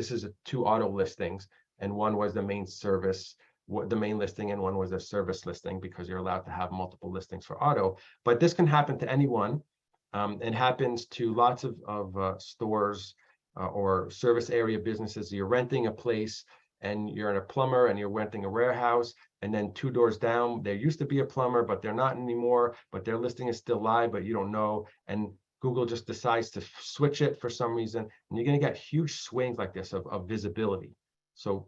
auto listings, and one was the main service, the main listing, and one was a service listing, because you're allowed to have multiple listings for auto. But this can happen to anyone. It happens to lots of stores or service area businesses. You're renting a place and you're a plumber and you're renting a warehouse, and then 2 doors down, there used to be a plumber, but they're not anymore, but their listing is still live, but you don't know. And Google just decides to switch it for some reason. And you're going to get huge swings like this of visibility. So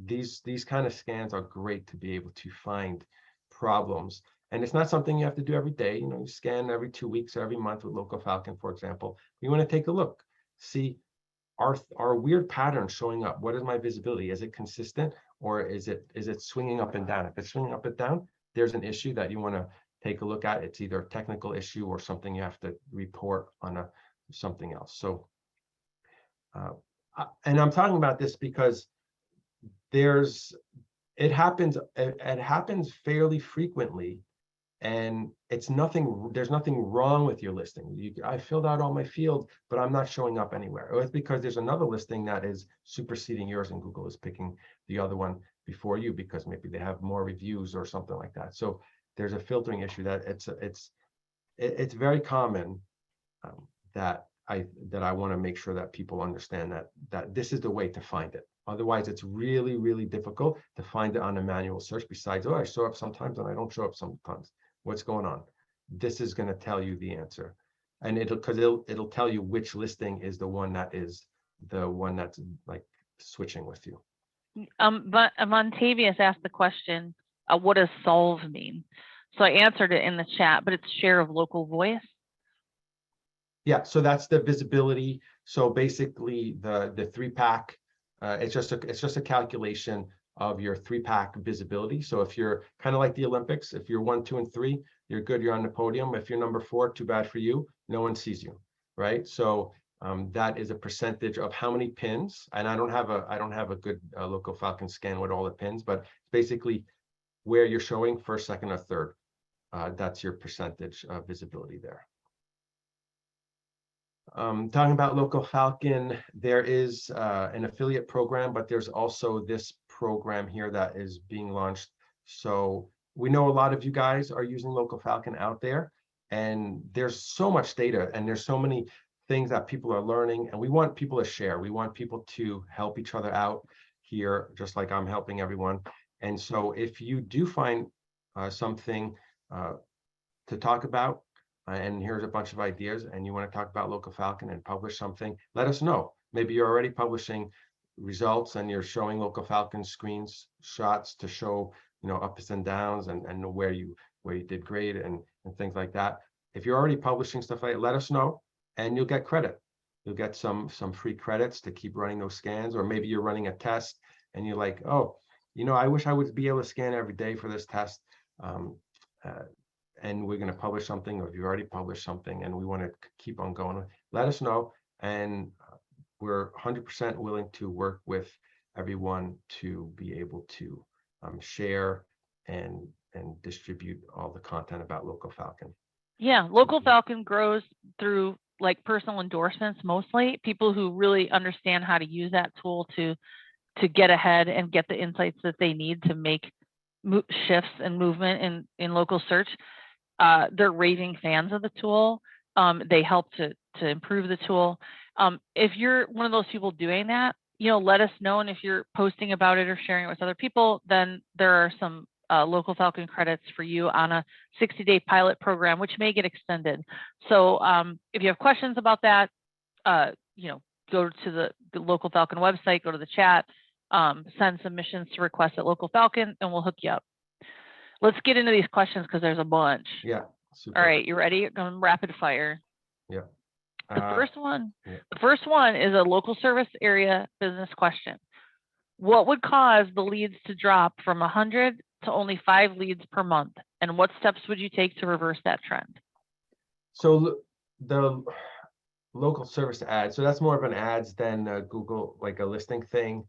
these kind of scans are great to be able to find problems. And it's not something you have to do every day. You scan every 2 weeks or every month with Local Falcon, for example. You want to take a look, see, are weird patterns showing up? What is my visibility? Is it consistent, or is it swinging up and down? If it's swinging up and down, there's an issue that you want to take a look at. It's either a technical issue or something you have to report on something else. So, and I'm talking about this because it happens fairly frequently. And there's nothing wrong with your listing. I filled out all my fields, but I'm not showing up anywhere. Or it's because there's another listing that is superseding yours, and Google is picking the other one before you because maybe they have more reviews or something like that. So there's a filtering issue that it's very common that I want to make sure that people understand that this is the way to find it. Otherwise, it's really, really difficult to find it on a manual search. Besides, I show up sometimes and I don't show up sometimes. What's going on? This is going to tell you the answer, and it'll tell you which listing is the one that's like switching with you. But Montavious asked the question, what does solve mean? So I answered it in the chat, but it's share of local voice. Yeah, so that's the visibility. So basically the 3-pack, it's just a calculation of your 3-pack visibility. So if you're kind of like the Olympics, if you're 1, 2, and 3, you're good, you're on the podium. If you're number 4, too bad for you, no one sees you, right? So that is a percentage of how many pins. And I don't have a good Local Falcon scan with all the pins, but basically where you're showing first, second, or third. That's your percentage of visibility there. Talking about Local Falcon, there is an affiliate program, but there's also this program here that is being launched. So we know a lot of you guys are using Local Falcon out there, and there's so much data and there's so many things that people are learning, and we want people to share. We want people to help each other out here, just like I'm helping everyone. And so if you do find something to talk about, and here's a bunch of ideas, and you want to talk about Local Falcon and publish something, let us know. Maybe you're already publishing results and you're showing Local Falcon screenshots to show, ups and downs and where you did great and things like that. If you're already publishing stuff like that, let us know and you'll get credit. You'll get some free credits to keep running those scans, or maybe you're running a test and you're like, oh, I wish I would be able to scan every day for this test. And we're going to publish something, or if you already published something and we want to keep on going, let us know. And we're 100% willing to work with everyone to be able to share and distribute all the content about Local Falcon. Yeah, Local Falcon grows through like personal endorsements, mostly people who really understand how to use that tool to get ahead and get the insights that they need to make shifts and movement in local search. They're raving fans of the tool. They help to improve the tool. If you're one of those people doing that, let us know. And if you're posting about it or sharing it with other people, then there are some Local Falcon credits for you on a 60-day pilot program, which may get extended. So if you have questions about that, go to the Local Falcon website, go to the chat, send submissions to request at Local Falcon, and we'll hook you up. Let's get into these questions because there's a bunch. Yeah. Super. All right, you ready? Going rapid fire. Yeah. The first one is a local service area business question. What would cause the leads to drop from 100 to only 5 leads per month? And what steps would you take to reverse that trend? So the local service ads, so that's more of an ads than Google, like a listing thing.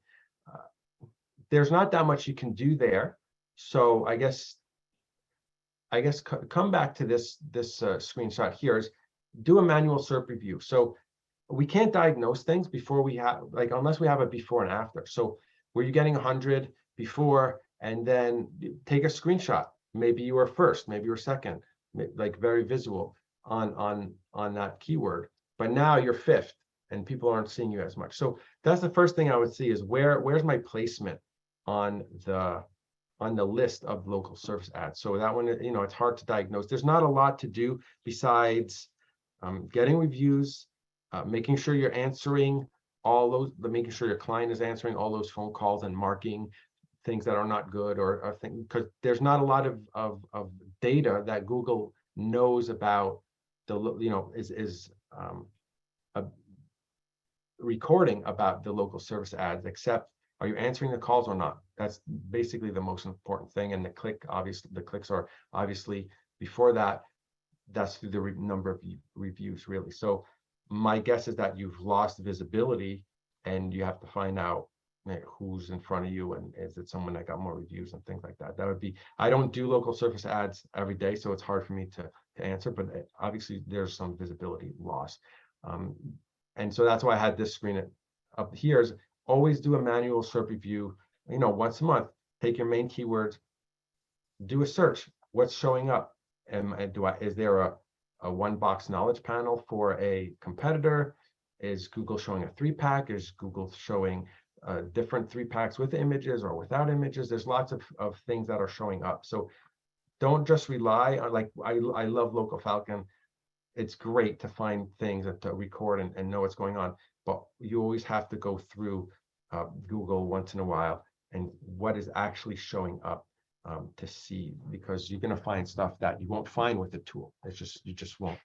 There's not that much you can do there. So I guess come back to this screenshot here is do a manual SERP review. So we can't diagnose things before we have, unless we have a before and after. So were you getting 100 before, and then take a screenshot? Maybe you were first, maybe you were second, like very visual on that keyword. But now you're 5th, and people aren't seeing you as much. So that's the first thing I would see is where's my placement on the list of local service ads. So that one, it's hard to diagnose. There's not a lot to do besides getting reviews, making sure you're answering all those, making sure your client is answering all those phone calls and marking things that are not good or things, because there's not a lot of data that Google knows about is a recording about the local service ads, except are you answering the calls or not? That's basically the most important thing. And the clicks are obviously before that. That's through the number of reviews, really. So my guess is that you've lost visibility, and you have to find out who's in front of you, and is it someone that got more reviews and things like that. That would be. I don't do local service ads every day, so it's hard for me to answer. But obviously, there's some visibility loss, and so that's why I had this screen up here. Is always do a manual SERP review, once a month. Take your main keywords, do a search. What's showing up? And is there a one box knowledge panel for a competitor? Is Google showing a 3-pack? Is Google showing different 3-packs with images or without images? There's lots of things that are showing up. So don't just rely on, I love Local Falcon. It's great to find things and to record and know what's going on, but you always have to go through Google once in a while and what is actually showing up to see, because you're going to find stuff that you won't find with the tool. It's just, you just won't.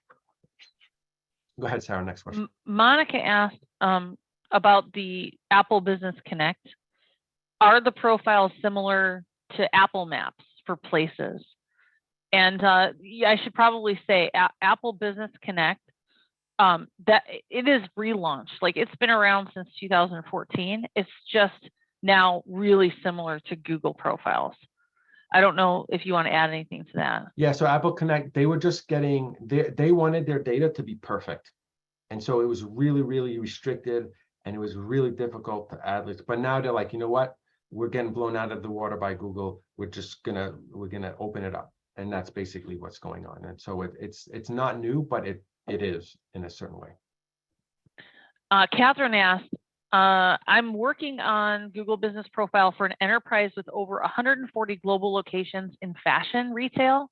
Go ahead, Sarah, next question. Monica asked about the Apple Business Connect. Are the profiles similar to Apple Maps for places? And yeah, I should probably say Apple Business Connect, that it is relaunched. Like, it's been around since 2014. It's just now really similar to Google profiles. I don't know if you want to add anything to that. Yeah, so Apple Connect, they were just getting, they wanted their data to be perfect. And so it was really, really restricted, and it was really difficult to add lists. But now they're like, you know what? We're getting blown out of the water by Google. We're gonna open it up. And that's basically what's going on. And so it's not new, but it is in a certain way. Catherine asked, I'm working on Google Business Profile for an enterprise with over 140 global locations in fashion retail.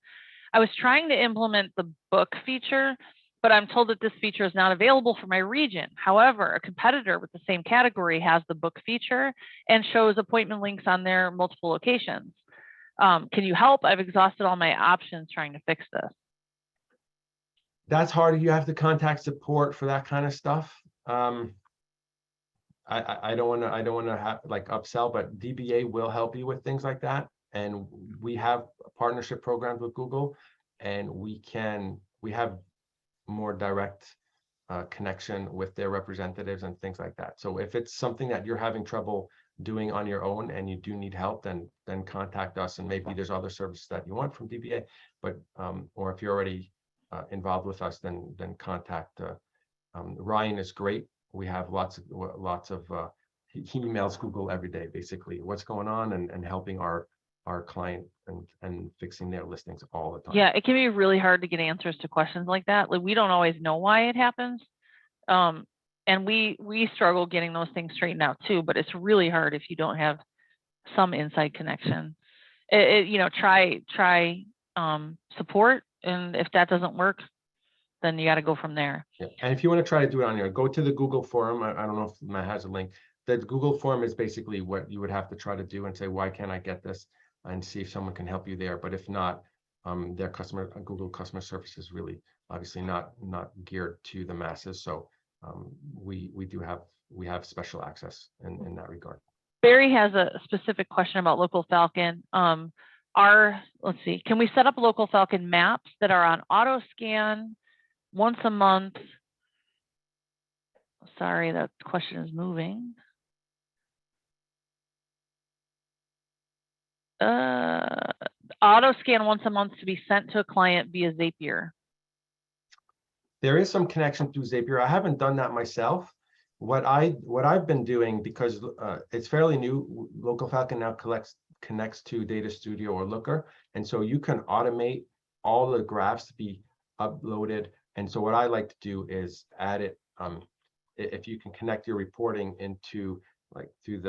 I was trying to implement the book feature, but I'm told that this feature is not available for my region. However, a competitor with the same category has the book feature and shows appointment links on their multiple locations. Can you help? I've exhausted all my options trying to fix this. That's hard. You have to contact support for that kind of stuff. I don't want to have like upsell, but DBA will help you with things like that. And we have partnership programs with Google, and we have more direct connection with their representatives and things like that. So if it's something that you're having trouble doing on your own and you do need help, then contact us, and maybe there's other services that you want from DBA. But or if you're already involved with us, then contact Ryan. Is great. We have lots of he emails Google every day, basically what's going on, and helping our client and fixing their listings all the time. Yeah, it can be really hard to get answers to questions like that. Like, we don't always know why it happens. And we struggle getting those things straightened out too, but it's really hard if you don't have some inside connection. Try support, and if that doesn't work, then you got to go from there. Yeah. And if you want to try to do it on here, go to the Google forum. I don't know if Matt has a link. The Google forum is basically what you would have to try to do and say, why can't I get this? And see if someone can help you there. But if not, their Google customer service is really obviously not geared to the masses. So we have special access in that regard. Barry has a specific question about Local Falcon. Let's see, can we set up Local Falcon maps that are on auto scan once a month? Sorry, that question is moving. Auto scan once a month to be sent to a client via Zapier. There is some connection through Zapier. I haven't done that myself. What I've been doing, because it's fairly new, Local Falcon now connects to Data Studio or Looker, and so you can automate all the graphs to be uploaded. And so what I like to do is add it. If you can connect your reporting into through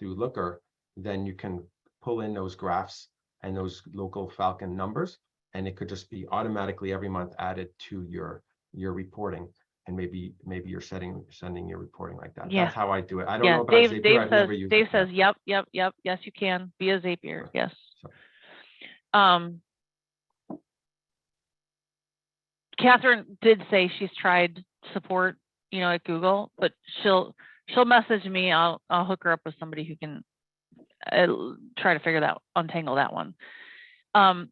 Looker, then you can pull in those graphs and those Local Falcon numbers, and it could just be automatically every month added to your reporting. And maybe you're sending your reporting like that. Yeah. That's how I do it. I don't Yeah, know about Dave, Zapier. Dave I've says, never used Dave it. says, yep, yes, you can via Zapier. Yes. Catherine did say she's tried support, at Google, but she'll message me. I'll hook her up with somebody who can try to untangle that one.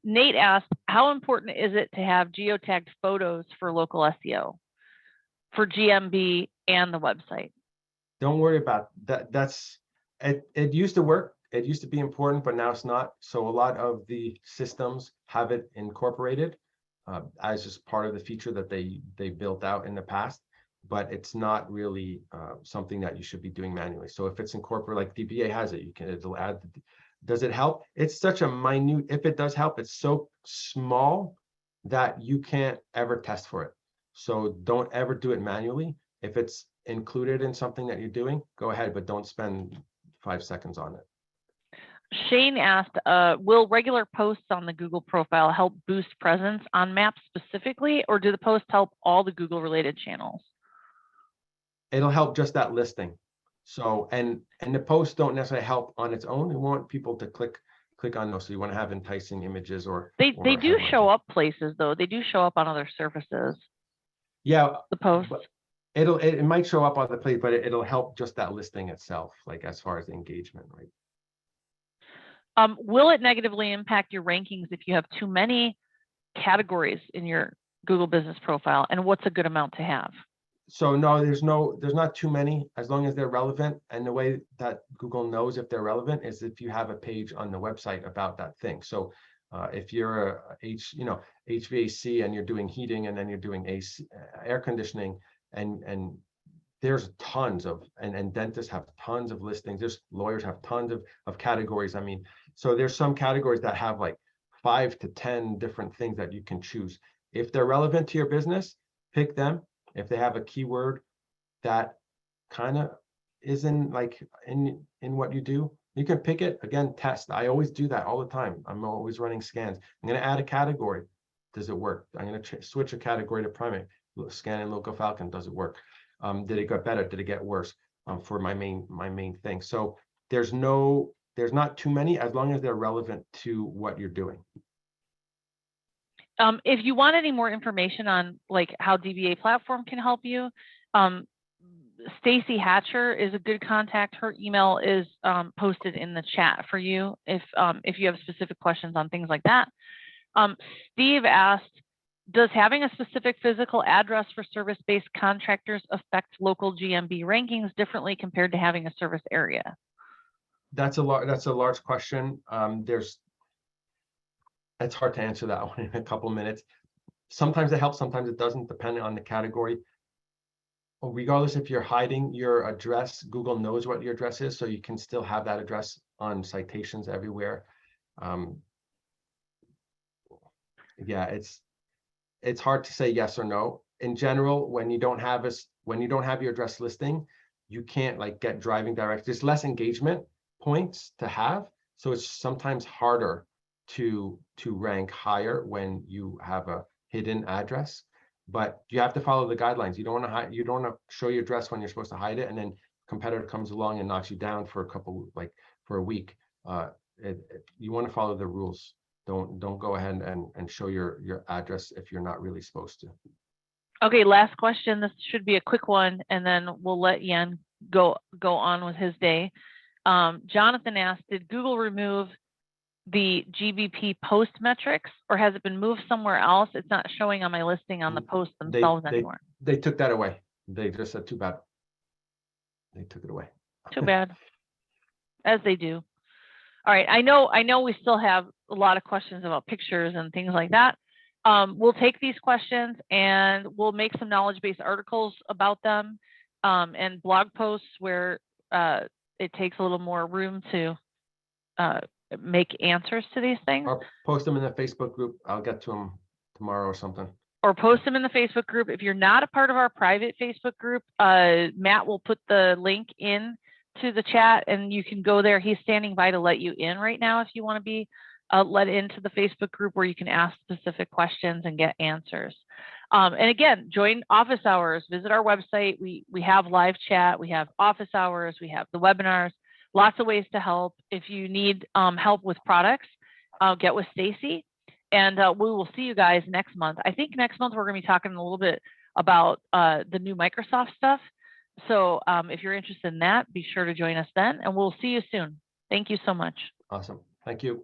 Nate asked, how important is it to have geotagged photos for local SEO, for GMB and the website? Don't worry about that. It used to work. It used to be important, but now it's not. So a lot of the systems have it incorporated as just part of the feature that they built out in the past, but it's not really something that you should be doing manually. So if it's incorporated, like DBA has it, it'll add. Does it help? It's such a minute. If it does help, it's so small that you can't ever test for it. So don't ever do it manually. If it's included in something that you're doing, go ahead, but don't spend 5 seconds on it. Shane asked, will regular posts on the Google profile help boost presence on maps specifically, or do the posts help all the Google related channels? It'll help just that listing. So, and the posts don't necessarily help on its own. We want people to click on those. So you want to have enticing images or They do headlines. show up places though. They do show up on other surfaces, Yeah, the posts. but it might show up on the plate, but it'll help just that listing itself, like as far as engagement, right? Will it negatively impact your rankings if you have too many categories in your Google business profile? And what's a good amount to have? So no, there's not too many, as long as they're relevant. And the way that Google knows if they're relevant is if you have a page on the website about that thing. So if you're a HVAC and you're doing heating and then you're doing AC, air conditioning, and there's tons of, and dentists have tons of listings. There's lawyers have tons of categories. I mean, so there's some categories that have like 5 to 10 different things that you can choose. If they're relevant to your business, pick them. If they have a keyword that kind of isn't like in what you do, you can pick it. Again, test. I always do that all the time. I'm always running scans. I'm going to add a category. Does it work? I'm going to switch a category to primary. Scan in Local Falcon. Does it work? Did it get better? Did it get worse? For my main thing. So there's not too many, as long as they're relevant to what you're doing. If you want any more information on like how DBA platform can help you, Stacy Hatcher is a good contact. Her email is posted in the chat for you if you have specific questions on things like that. Steve asked, does having a specific physical address for service-based contractors affect local GMB rankings differently compared to having a service area? That's a large question. It's hard to answer that one in a couple of minutes. Sometimes it helps, sometimes it doesn't, depending on the category. Regardless if you're hiding your address, Google knows what your address is, so you can still have that address on citations everywhere. Yeah, it's hard to say yes or no. In general, when you don't have your address listing, you can't like get driving direct. There's less engagement points to have, so it's sometimes harder to rank higher when you have a hidden address. But you have to follow the guidelines. You don't want to hide. You don't want to show your address when you're supposed to hide it, and then a competitor comes along and knocks you down for a week. You want to follow the rules. Don't go ahead and show your address if you're not really supposed to. Okay, last question. This should be a quick one, and then we'll let Jan go on with his day. Jonathan asked, did Google remove the GBP post metrics, or has it been moved somewhere else? It's not showing on my listing on the posts themselves anymore. They took that away. They just said, too bad. They took it away. Too bad. As they do. All right. I know we still have a lot of questions about pictures and things like that. We'll take these questions and we'll make some knowledge-based articles about them, and blog posts where it takes a little more room to make answers to these things. Or post them in the Facebook group. I'll get to them tomorrow or something. Or post them in the Facebook group. If you're not a part of our private Facebook group, Matt will put the link in to the chat and you can go there. He's standing by to let you in right now if you want to be let into the Facebook group where you can ask specific questions and get answers. And again, join office hours, visit our website. We have live chat, we have office hours, we have the webinars, lots of ways to help. If you need help with products, get with Stacy, and we will see you guys next month. I think next month we're going to be talking a little bit about the new Microsoft stuff. So if you're interested in that, be sure to join us then, and we'll see you soon. Thank you so much. Awesome. Thank you.